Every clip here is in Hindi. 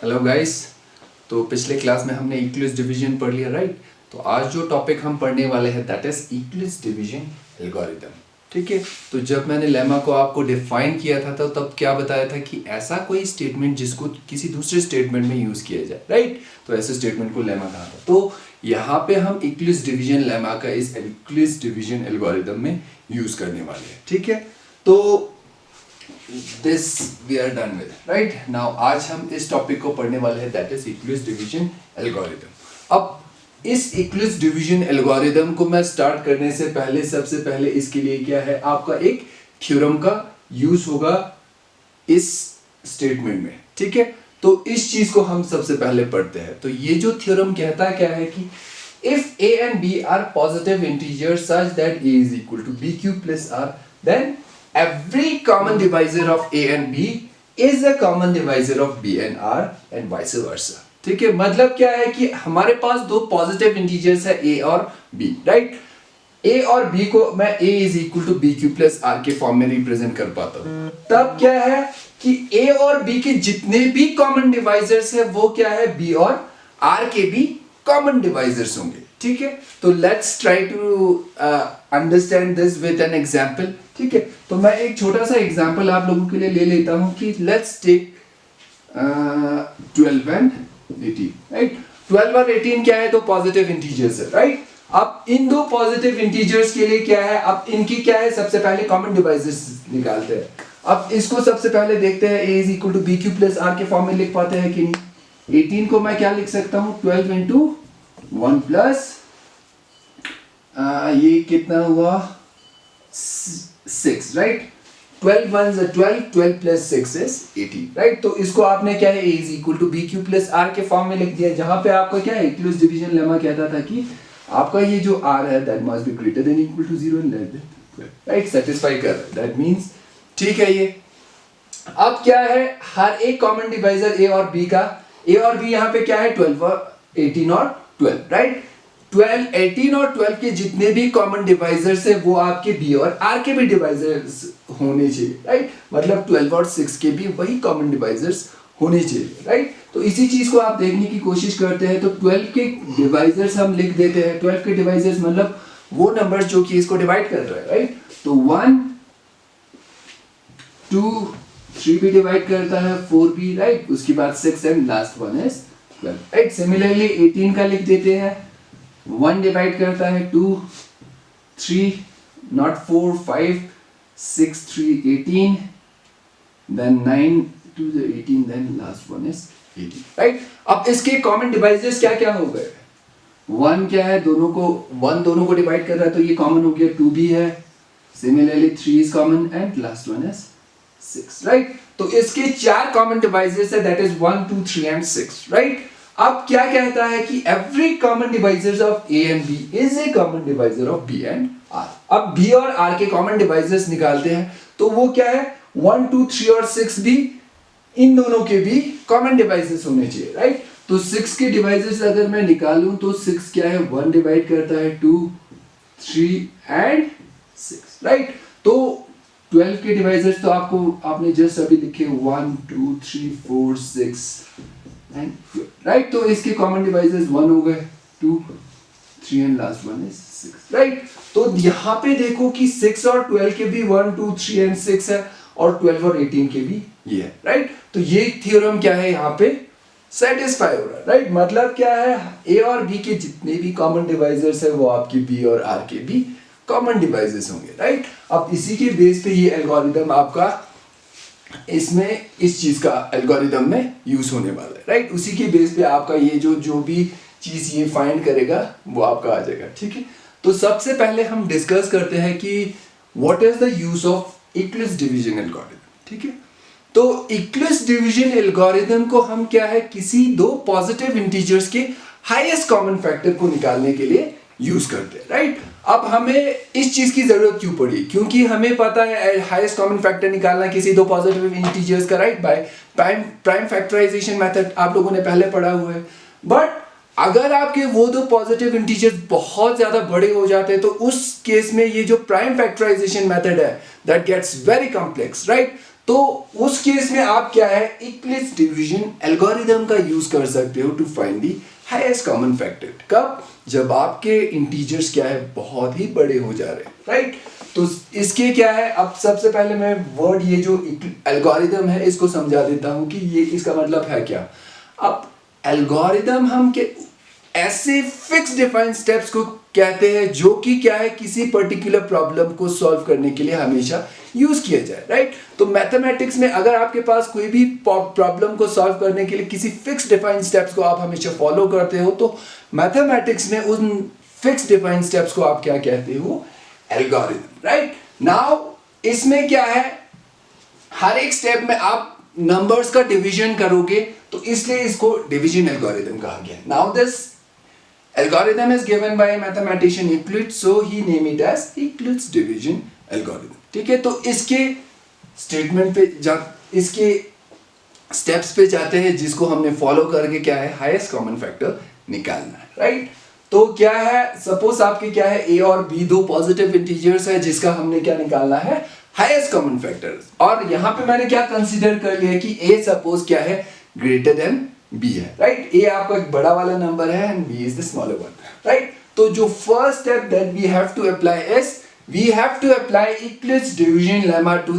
Hello guys. तो पिछले क्लास में हमने इक्विलिब्रियम डिवीजन पढ़ लिया, राइट। तो आज जो टॉपिक हम पढ़ने वाले हैं that is equilibrium division algorithm. ठीक है। तो जब मैंने लेमा को आपको डिफाइन किया था तो तब क्या बताया था कि ऐसा कोई स्टेटमेंट जिसको किसी दूसरे स्टेटमेंट में यूज किया जाए, राइट। तो ऐसे स्टेटमेंट को लेमा कहा था। तो यहाँ पे हम इक्विलिब्रियम डिवीजन लेमा का इस इक्विलिब्रियम डिवीजन एल्गोरिथम में यूज करने वाले हैं। ठीक है। तो this we are done with, right now। आज हम इस टॉपिक को पढ़ने वाले हैं that is equilibrium division algorithm. अब इस इक्विलिब्रियम डिवीजन एल्गोरिथम को मैं स्टार्ट करने से पहले सबसे पहले इसके लिए क्या है, आपका एक थ्योरम का यूज होगा इस स्टेटमेंट में। ठीक है। तो इस चीज को हम सबसे पहले पढ़ते हैं। तो ये जो थ्योरम कहता है क्या है कि if a and b are positive integers such that a is equal to bq plus r, then every common divisor of a and b is a common divisor of b and r and vice versa। ठीक है। मतलब क्या है कि हमारे पास दो पॉजिटिव इंटीजर्स है a और b, राइट। a और b को मैं a is equal to bq plus r के फॉर्म में रिप्रेजेंट कर पाता हूं। तब क्या है कि a और b के जितने भी कॉमन डिवाइजर्स है वो क्या है, b और r के भी कॉमन डिवाइजर्स होंगे। ठीक है। तो let's try to understand this with an example. ठीक है। तो मैं एक छोटा सा एग्जांपल आप लोगों के लिए ले लेता हूं कि लेट्स टेक 12 एंड 18, राइट। 12 और 18 क्या है, तो पॉजिटिव इंटीजर्स है, राइट। अब इन दो पॉजिटिव इंटीजर्स के लिए क्या है, अब इनकी क्या है, सबसे पहले कॉमन डिवाइजर्स निकालते हैं। अब इसको सबसे पहले देखते हैं, a is equal to bq plus r के फॉर्म में लिख पाते हैं कि नहीं। 18 को मैं क्या लिख सकता हूं, 12 into 1 प्लस ये कितना हुआ 6, right. 12 1 is 12, 12 plus 6 is 18, right. तो इसको आपने क्या है, a is equal to bq plus r के फॉर्म में लिख दिया, जहां पे आपका क्या है, इक्विलिब्रियम डिवीजन लेमा कहता था कि आपका ये जो r है that must be greater than equal to 0 and less than 12, right. Satisfy कर रहा है, दैट मींस ठीक है। ये अब क्या है, हर एक कॉमन डिवाइजर a और b का, a और b यहां पे क्या है, 12 और 18 और 12, राइट। 12, 18 और 12 के जितने भी कॉमन डिवाइजर्स है वो आपके b और r के भी डिवाइजर्स होने चाहिए, राइट। मतलब 12 और 6 के भी वही कॉमन डिवाइजर्स होने चाहिए, राइट। तो इसी चीज को आप देखने की कोशिश करते हैं। तो 12 के डिवाइजर्स हम लिख देते हैं। 12 के डिवाइजर्स मतलब वो नंबर्स जो कि इसको डिवाइड कर रहा है, राइट। तो 1 2 3 भी डिवाइड करता है, 4 भी, राइट। उसके बाद 6 and last one is 12, right. Similarly 18 का लिख देते हैं। 1 डिवाइड करता है, 2 3 not 4 5 6 3 18, then 9 2 the 18, then last one is 18, right. अब इसके कॉमन डिवाइजर्स क्या क्या हो गए, 1 क्या है, दोनों को 1 दोनों को डिवाइड कर रहा है तो ये कॉमन हो गया, 2 भी है, similarly 3 is common and last one is 6, right. तो इसके 4 कॉमन डिवाइजर्स है दैट इज 1 2 3 and 6, राइट। अब क्या कहता है कि every common divisors of a and b is a common divisor of b and r। अब b और r के कॉमन डिवाइजर्स निकालते हैं तो वो क्या है, 1 2 3 और 6 भी इन दोनों के भी कॉमन डिवाइजर्स होने चाहिए, राइट। तो 6 के डिवाइजर्स अगर मैं निकालूं तो 6 क्या है, 1 डिवाइड करता है, 2 3 एंड 6, राइट। तो 12 के डिवाइजर्स तो आपने जस्ट अभी लिखे 1 2 3 4 6 एंड 12, राइट। तो इसके कॉमन डिवाइजर्स 1 हो गए, 2 3 and last one is 6, right. तो यहाँ पे देखो कि 6 और 12 के भी 1 2 3 एंड 6 है और 12 और 18 के भी ये है, राइट। तो ये थ्योरम क्या है, यहाँ पे सेटिस्फाई हो रहा है, राइट। मतलब क्या है, a और b के जितने भी कॉमन डिवाइजर्स है वो आपके b और r के भी कॉमन डिवाइजर्स होंगे, राइट। अब इसी के बेस पे ये एल्गोरिथम आपका इसमें इस चीज का एल्गोरिथम में यूज होने वाला है, राइट। उसी के बेस पे आपका ये जो भी चीज ये फाइंड करेगा वो आपका आ जाएगा। ठीक है। तो सबसे पहले हम डिस्कस करते हैं कि what is the use of equilibrium division algorithm. ठीक है। तो इक्विलिब्रियम डिवीजन एल्गोरिथम को हम क्या है, किसी दो पॉजिटिव इंटीजर्स के हाईएस्ट कॉमन फैक्टर को निकालने के लिए यूज करते हैं, राइट। अब हमें इस चीज की जरूरत क्यों पड़ी, क्योंकि हमें पता है हाईएस्ट कॉमन फैक्टर निकालना किसी दो पॉजिटिव इंटीजर्स का, right, by prime factorisation method आप लोगों ने पहले पढ़ा हुआ है। बट अगर आपके वो दो पॉजिटिव इंटीजर्स बहुत ज्यादा बड़े हो जाते हैं तो उस केस में ये जो प्राइम फैक्टराइजेशन मेथड है that gets very complex, right. तो उस केस में आप क्या है, इक्लिप्स डिवीजन एल्गोरिदम का यूज कर सकते हो to find the highest common factor. कब? जब आपके इंटीजर्स क्या है, बहुत ही बड़े हो जा रहे हैं, राइट। तो इसके क्या है, अब सबसे पहले मैं वर्ड ये जो एल्गोरिदम है इसको समझा देता हूं कि ये इसका मतलब है क्या। अब एल्गोरिदम हम के ऐसे फिक्स डिफाइंड स्टेप्स को कहते हैं जो कि क्या है, किसी पर्टिकुलर प्रॉब्लम को सॉल्व करने के लिए हमेशा यूज किया जाए, राइट। तो मैथमेटिक्स में अगर आपके पास कोई भी प्रॉब्लम को सॉल्व करने के लिए किसी फिक्स डिफाइंड स्टेप्स को आप हमेशा फॉलो करते हो, तो मैथमेटिक्स में उन फिक्स डिफाइंड स्टेप्स को आप क्या कहते हो, एल्गोरिदम, राइट। नाउ इसमें क्या है, हर एक स्टेप में आप नंबर्स का डिवीजन करोगे, तो इसलिए इसको डिवीजन एल्गोरिदम कहा गया। Now this algorithm is given by mathematician Euclid, so he named it as Euclid's division algorithm। ठीक है, तो इसके स्टेटमेंट पे इसके स्टेप्स पे जाते हैं जिसको हमने फॉलो करके क्या है, हाईएस्ट कॉमन फैक्टर निकालना है, राइट। तो क्या है, सपोज आपके क्या है, a और b दो पॉजिटिव इंटीजर्स है जिसका हमने क्या निकालना है, हाईएस्ट कॉमन फैक्टर। और यहां पे मैंने क्या कंसीडर कर लिया कि a सपोज क्या है, ग्रेटर देन b है, राइट। a आपका एक बड़ा वाला नंबर है and b is the smaller one, right. तो जो first step that we have to apply is we have to apply Euclid's division lemma to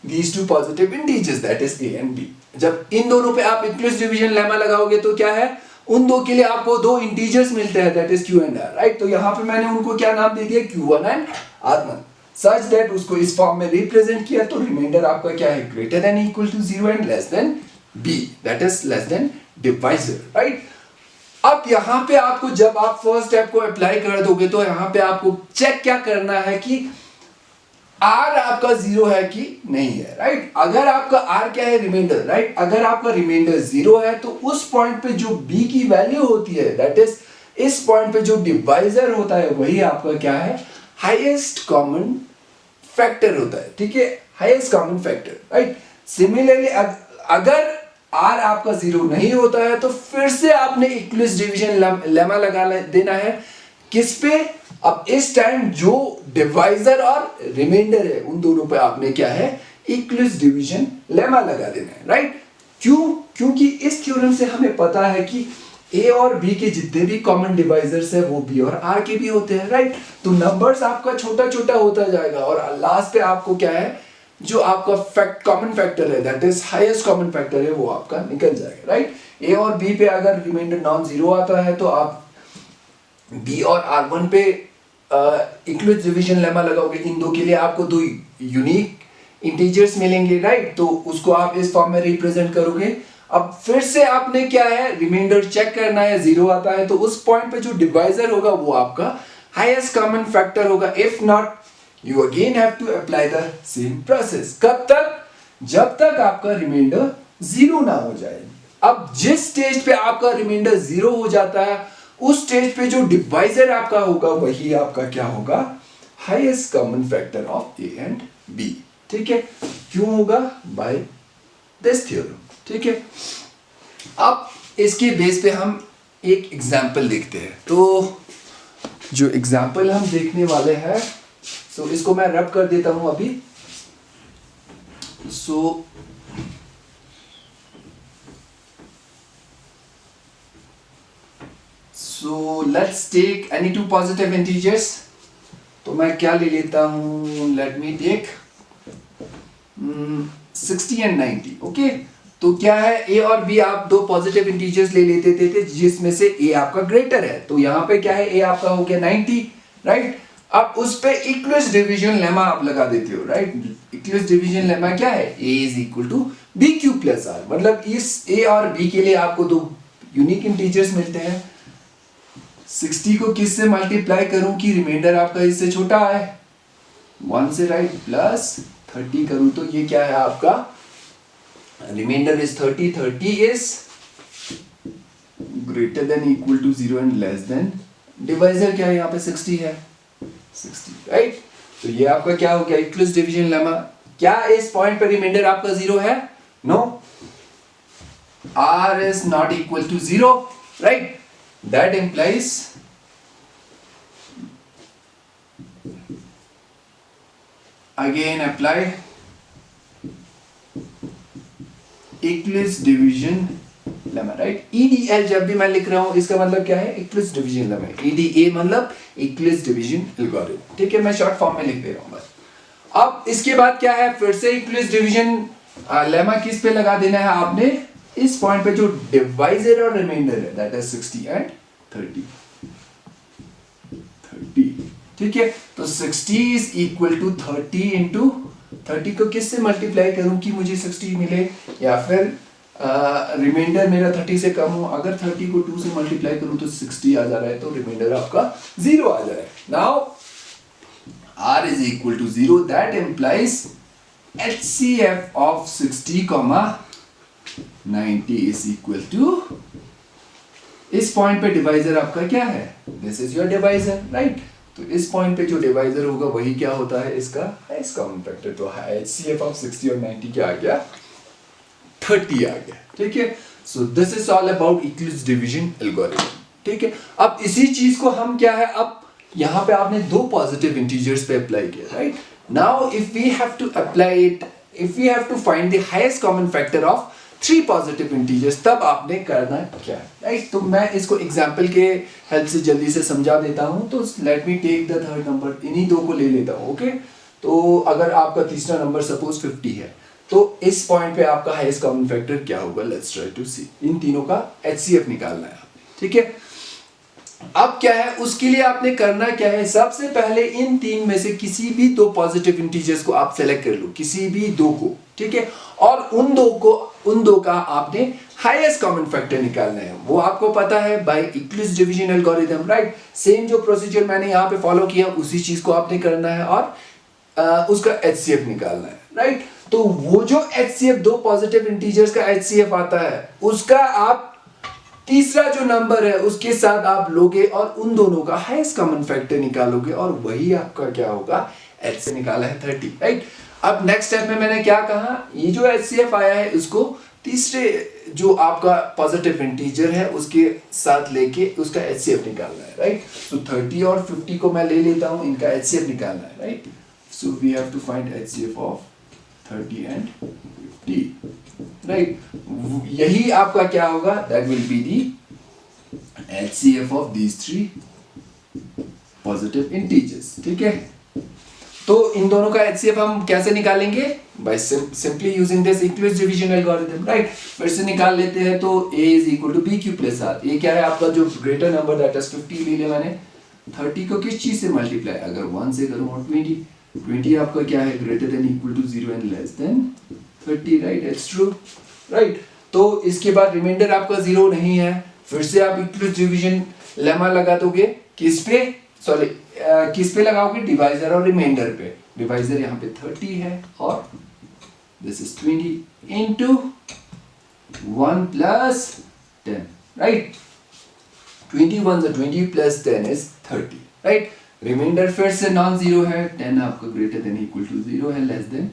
these two positive integers, that is a and b। जब इन दोनों पे आप Euclid's division lemma लगाओगे तो क्या है, उन दो के लिए आपको दो इंटीजर्स मिलते हैं, that is q and r, right. तो यहाँ पे मैंने उनको क्या नाम दे दिया, q1 and r1, such that उसको इस फॉर्म में रिप्रेजेंट किया, तो रिमाइंडर आपका क्या है, greater than equal to 0 and less than b, that is less than divisor, right। अब यहां पे आपको जब आप फर्स्ट स्टेप को अप्लाई कर दोगे तो यहां पे आपको चेक क्या करना है कि r आपका 0 है कि नहीं है, राइट। अगर आपका r क्या है, रिमाइंडर, राइट। अगर आपका रिमाइंडर 0 है तो उस पॉइंट पे जो b की वैल्यू होती है, दैट इज इस पॉइंट पे जो डिवाइजर होता है वही आपका क्या है, हाईएस्ट कॉमन फैक्टर होता है, ठीक है, highest common factor, right. Similarly अगर r आपका 0 नहीं होता है तो फिर से आपने Euclid's division लेमा लगा देना है, किस पे, अब इस टाइम जो डिवाइजर और रिमाइंडर है उन दोनों पे आपने क्या है, Euclid's division लेमा लगा देना है, राइट। क्यों? क्योंकि इस थ्योरम से हमें पता है कि a और b के जितने भी कॉमन डिवाइजर्स है वो b और r के भी होते हैं, राइट। तो नंबर्स आपका छोटा छोटा होता जाएगा और लास्ट पे आपको क्या है, जो आपका कॉमन फैक्टर है, that is highest common factor है, वो आपका निकल जाएगा, राइट। a और b पे अगर रिमाइंडर नॉन जीरो आता है तो आप b और r1 पे Euclid's division लेमा लगाओगे, इन दो के लिए आपको दो यूनिक इंटीजर्स मिलेंगे, राइट। तो उसको आप इस फॉर्म में रिप्रेजेंट करोगे। अब फिर से आपने क्या है, रिमाइंडर चेक करना है, 0 आता है तो उस पॉइंट पे जो डिवाइजर होगा वो आपका हाईएस्ट कॉमन फैक्टर होगा। If not, you again have to apply the same process। कब तक? जब तक आपका रिमाइंडर 0 ना हो जाए। अब जिस स्टेज पे आपका रिमाइंडर 0 हो जाता है उस स्टेज पे जो डिवाइजर आपका होगा वही आपका क्या होगा, highest common factor of a and b, ठीक है। क्यों होगा? बाय दिस थ्योरम, ठीक है। अब इसके बेस पे हम एक एग्जांपल देखते हैं। तो जो एग्जांपल हम देखने वाले हैं, तो इसको मैं रब कर देता हूं अभी। So let's take any two positive integers. तो मैं क्या ले लेता हूं, let me take 60 and 90, okay. तो क्या है, a और b आप दो पॉजिटिव इंटीजर्स ले लेते थे जिसमें से a आपका ग्रेटर है, तो यहां पे क्या है, a आपका हो गया 90, राइट। अब उस पे Euclid's division लेमा आप लगा देते हो, राइट। Euclid's division लेमा क्या है, a is equal to bq plus r, मतलब इस a और b के लिए आपको दो यूनिक इंटीजर्स मिलते हैं। 60 को किस से मल्टीप्लाई करूं कि रिमाइंडर आपका इससे छोटा है, 1 से, राइट, प्लस 30 करूं तो ये क्या है आपका, remainder is 30, 30 is greater than equal to 0 and less than, divisor क्या है यहाँ पे 60 है, 60, राइट। तो ये आपका क्या हो गया, Euclid's division लेमा। क्या इस पॉइंट पे रिमाइंडर आपका 0 है? No, r is not equal to 0, right। that implies again apply equilibrium division lemma, right. EDL जब भी मैं लिख रहा हूं इसका मतलब क्या है, इक्विलिब्रियम डिवीजन लेमा। EDA मतलब इक्विलिब्रियम डिवीजन एल्गोरिथम, ठीक है, मैं शॉर्ट फॉर्म में लिख दे रहा हूं बस। अब इसके बाद क्या है, फिर से इक्विलिब्रियम डिवीजन लेमा किस पे लगा देना है आपने, इस पॉइंट पे जो डिवाइजर और रिमाइंडर है, दैट इज 60 एंड 30, ठीक है। तो 60 इज इक्वल टू 30 इंटू 30 को किससे मल्टीप्लाई करूं कि मुझे 60 मिले, या फिर रिमाइंडर मेरा 30 से कम हो। अगर 30 को 2 से मल्टीप्लाई करूं तो 60 आ जा रहा है, तो रिमाइंडर आपका 0 आ जा रहा है। Now R is equal to 0, that implies HCF of 60, 90 is equal to, इस पॉइंट पे डिवाइजर आपका क्या है, this is your divisor, right. तो इस पॉइंट पे जो डिवाइजर होगा वही क्या होता है, इसका हाईएस्ट कॉमन फैक्टर। तो HCF of 60 और 90 क्या आ गया, 30 आ गया, ठीक है। So this is all about equilibrium division algorithm, ठीक है। अब इसी चीज को हम क्या है, अब यहाँ पे आपने दो पॉजिटिव इंटीजर्स पे अप्लाई किया, right. Now if we have to apply it, if we have to find the highest common factor of 3 positive integers, तब आपने करना क्या है, राइट। तो मैं इसको एग्जांपल के हेल्प से जल्दी से समझा देता हूं। तो let me take the third number, इन्हीं दो को ले लेता हूं, ओके। तो अगर आपका तीसरा नंबर सपोज 50 है, तो इस पॉइंट पे आपका हाईएस्ट कॉमन फैक्टर क्या होगा, लेट्स ट्राई टू सी। इन तीनों का HCF निकालना है, ठीक है। अब क्या है, उसके लिए आपने करना क्या है, सबसे पहले इन तीन में से किसी भी दो पॉजिटिव इंटीजर्स को आप सेलेक्ट कर लो, किसी भी दो को, ठीक है। और उन दो का आपने हाईएस्ट कॉमन फैक्टर निकालना है। वो आपको पता है by equilibrium division algorithm, right. Same जो प्रोसीजर मैंने यहाँ पे फॉलो किया उसी चीज को आपने करना है, और उसका HCF निकालना है, राइट। तो वो जो HCF, दो पॉजिटिव इंटीजर्स का HCF आता है, उसका आप तीसरा जो नंबर है उसके साथ आप लोगे और उन दोनों का हाईएस्ट कॉमन फैक्टर निकालोगे, और वही आपका क्या होगा, H से निकाला है 30, राइट। अब नेक्स्ट स्टेप में मैंने क्या कहा, ये जो HCF आया है उसको तीसरे जो आपका पॉजिटिव इंटीजर है उसके साथ लेके उसका HCF निकालना है, राइट। सो 30 और 50 को मैं ले लेता हूं, इनका HCF निकालना है, right. So we have to find HCF of 30 and 50, right. यही आपका क्या होगा, that will be the HCF of these 3 positive integers, ठीक है। तो इन दोनों का HCF हम कैसे निकालेंगे, by simply using this equilibrium division algorithm, right. फिर से निकाल लेते हैं। तो A is equal to BQ plus R। ये क्या है आपका जो ग्रेटर नंबर, दैट इज 50 ले लिया मैंने। 30 को किस चीज से मल्टीप्लाई, अगर 1 से करूं, और 20 आपका क्या है, greater than equal to 0 and less than 30, right. It's true, right. तो इसके बाद रिमाइंडर आपका 0 नहीं है, फिर से आप इक्विलिब्रियम डिवीजन लेमा लगा दोगे, किस पे, सॉरी किस पे लगाओगे, डिवाइजर और रिमाइंडर पे। डिवाइजर यहाँ पे 30 है और this is 20 into 1 plus 10, right. 21 से 20 प्लस 10 इज 30, राइट। रिमाइंडर फिर से नॉन जीरो है, 10 आपका ग्रेटर देन इक्वल टू 0 है, लेस देन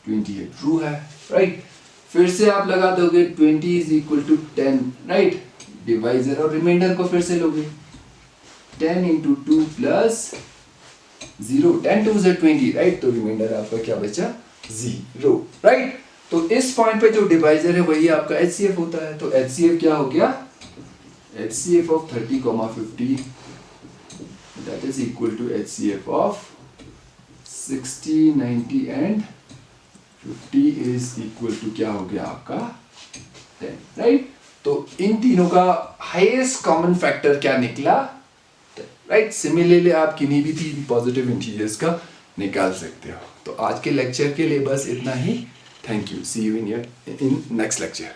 20 है, ट्रू है, राइट। फिर से आप लगा दोगे 20 is equal to 10, right. Divisor और रिमाइंडर को फिर से लोगे, 10 इंटू 2 प्लस 0, 10 2 से 20, राइट। तो रिमाइंडर आपका क्या बचा, 0, राइट। तो इस पॉइंट पे जो डिवाइजर है वही आपका HCF होता है। तो HCF क्या हो गया, HCF of 30, 50 that is equal to HCF of 60, 90 and 50 is equal to क्या हो गया आपका 10, राइट। तो इन तीनों का हाईएस्ट कॉमन फैक्टर क्या निकला, राइट। सिमिलरली आप किन्हीं भी 3 पॉजिटिव इंटीजर्स का निकाल सकते हो। तो आज के लेक्चर के लिए बस इतना ही। Thank you, see you in next lecture.